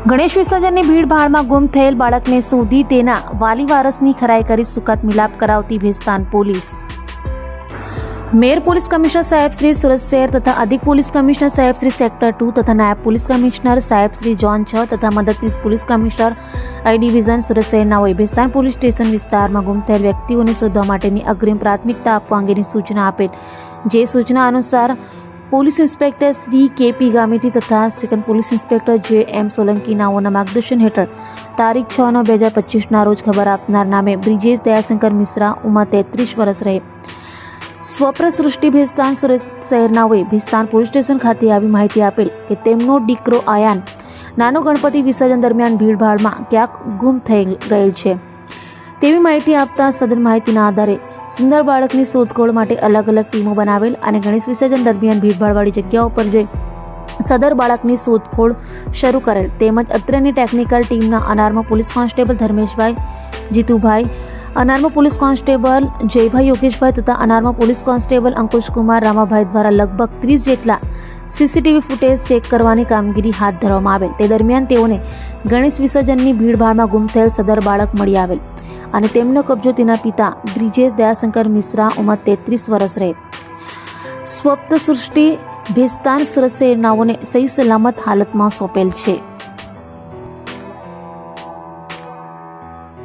ગણેશ વિસર્જનની ભીડભાડમાં ગુમ થયેલ બાળકને શોધી તેના વાલી વારસની ખરાઈ કરી સુકાત મિલાપ કરાવતી Bhestan police. Mayor police commissioner સાહેબ શ્રી સુરત શહેર તથા અધિક પોલીસ કમિશનર સાહેબ શ્રી સેક્ટર 2 તથા નાયબ પોલીસ કમિશનર સાહેબ શ્રી ઝોન 6 તથા મદદનીશ police commissioner I division Surat શહેરનાઓએ ભેસ્તાન પોલીસ સ્ટેશન વિસ્તારમાં ગુમ થયેલ વ્યક્તિઓને શોધવા માટેની અગ્રિમ પ્રાથમિકતા આપવા અંગેની સૂચના આપેલ। જે સૂચના અનુસાર પોલીસ ઇન્સ્પેક્ટર શ્રી કેપી ગામિતી તથા સેકન્ડ પોલીસ ઇન્સ્પેક્ટર જે એમ સોલંકી નાઓના માર્ગદર્શન હેઠળ તારીખ 6/9/2025 રોજ ખબર આપનાર નામે બ્રિજેશ દયાશંકર મિશ્રા ઉંમર 33 વર્ષ રહે સ્વપ્ન સૃષ્ટિ ભેસ્તાન સુરત શહેરનાઓએ ભેસ્તાન પોલીસ સ્ટેશન ખાતે આવી માહિતી આપેલ કે તેમનો દીકરો આયાન નાનો ગણપતિ વિસર્જન દરમિયાન ભીડભાડમાં ક્યાંક ગુમ થઈ ગયેલ છે તેવી માહિતી આપતા સદર માહિતીના આધારે સુંદર બાળકની શોધખોળ માટે અલગ અલગ ટીમો બનાવેલ અને ગણેશ વિસર્જન દરમિયાન ભીડભાડવાળી જગ્યાઓ પર જઈ સદર બાળકની શોધખોળ શરૂ કરેલ। તેમજ અત્રેની ટેકનિકલ ટીમના અનારમાં પોલીસ કોન્સ્ટેબલ ધર્મેશભાઈ જીતુભાઈ, અનારમાં પોલીસ કોન્સ્ટેબલ જયભાઈ યોગેશભાઈ તથા અનારમાં પોલીસ કોન્સ્ટેબલ અંકુશકુમાર રામાભાઈ દ્વારા લગભગ 30 જેટલા સીસીટીવી ફૂટેજ ચેક કરવાની કામગીરી હાથ ધરવામાં આવેલ। તે દરમિયાન તેઓને ગણેશ વિસર્જનની ભીડભાડમાં ગુમ થયેલ સદર બાળક મળી આવેલ અને તેમનો કબજો તેના પિતા બ્રિજેશ દયાશંકર મિશ્રા ઉંમર 33 વર્ષ રહે સ્વપ્ન સૃષ્ટિ ભેસ્તાન સુરત શહેરનાઓને સહી સલામત હાલતમાં સોંપેલ છે।